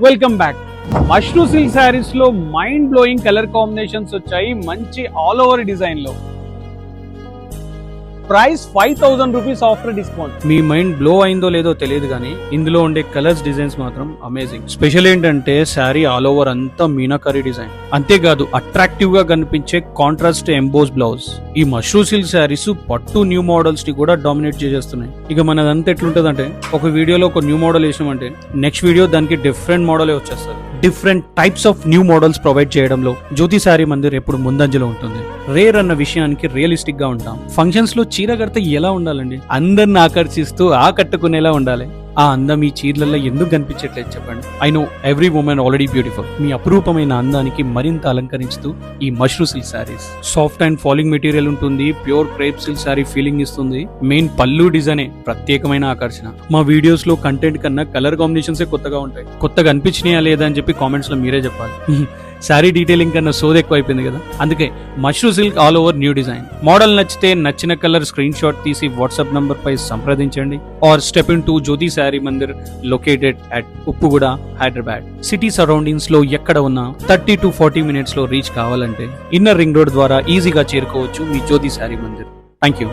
Welcome back. Mashru silk saris లో mind blowing colour combinations వచ్చాయి, మంచి ఆల్ ఓవర్ డిజైన్ లో. Price 5,000 rupees after discount. మీ మైండ్ బ్లో అయిందో లేదో తెలియదు కానీ ఇందులో ఉండే కలర్స్ డిజైన్స్ మాత్రం అమేజింగ్. స్పెషల్ ఏంటంటే శారీ ఆల్ ఓవర్ అంతా మీనాకరీ డిజైన్, అంతేకాదు అట్రాక్టివ్ గా కనిపించే కాంట్రాస్ట్ ఎంబోస్ బ్లౌజ్. ఈ మష్రూ సిల్క్ శారీస్ పట్టు న్యూ మోడల్స్ ని కూడా డామినేట్ చేసేస్తున్నాయి. ఇక మనదంతా ఎట్లుంటదంటే ఒక వీడియోలో ఒక న్యూ మోడల్ వేసామంటే నెక్స్ట్ వీడియో దానికి డిఫరెంట్ మోడలే వచ్చేస్తుంది. Different types of new models provide చేయడంలో జ్యోతి శారీ మందిర్ ఎప్పుడు ముందంజలో ఉంటుంది. రేర్ అన్న విషయానికి రియలిస్టిక్ గా ఉంటాం. ఫంక్షన్స్ లో చీర కడితే ఎలా ఉండాలండి? అందరిని ఆకర్షిస్తూ ఆకట్టుకునేలా ఉండాలి. ఆ అందం ఈ చీరలలో ఎందుకు కనిపించట్లేదు చెప్పండి? I know every women already beautiful. మీ అపురూపమైన అందానికి మరింత అలంకరిస్తూ ఈ Mashru silk saris. Soft and falling material ఉంటుంది, pure crepe silk sari feeling ఇస్తుంది. మెయిన్ పళ్ళు డిజైనే ప్రత్యేకమైన ఆకర్షణ. మా వీడియోస్ లో కంటెంట్ కన్నా కలర్ కాంబినేషన్స్ కొత్తగా ఉంటాయి. కొత్తగా అనిపించినాయా లేదా అని చెప్పి కామెంట్స్ లో మీరే చెప్పాలి. శారీ డీటెయిలింగ్ కన్నా సోది ఎక్కువ అయిపోయింది కదా, అందుకే Mashru silk all over new design. Model నచ్చితే నచ్చిన కలర్ స్క్రీన్ షాట్ తీసి వాట్సాప్ నంబర్ పై సంప్రదించండి. Or step into Jyoti Saree Mandir located at Uppuguda, Hyderabad. City surroundings లో ఎక్కడ ఉన్నా 30 to 40 minutes లో రీచ్ కావాలంటే ఇన్నర్ రింగ్ రోడ్ ద్వారా ఈజీగా చేరుకోవచ్చు మీ జ్యోతి శారీ మందిర్. Thank you.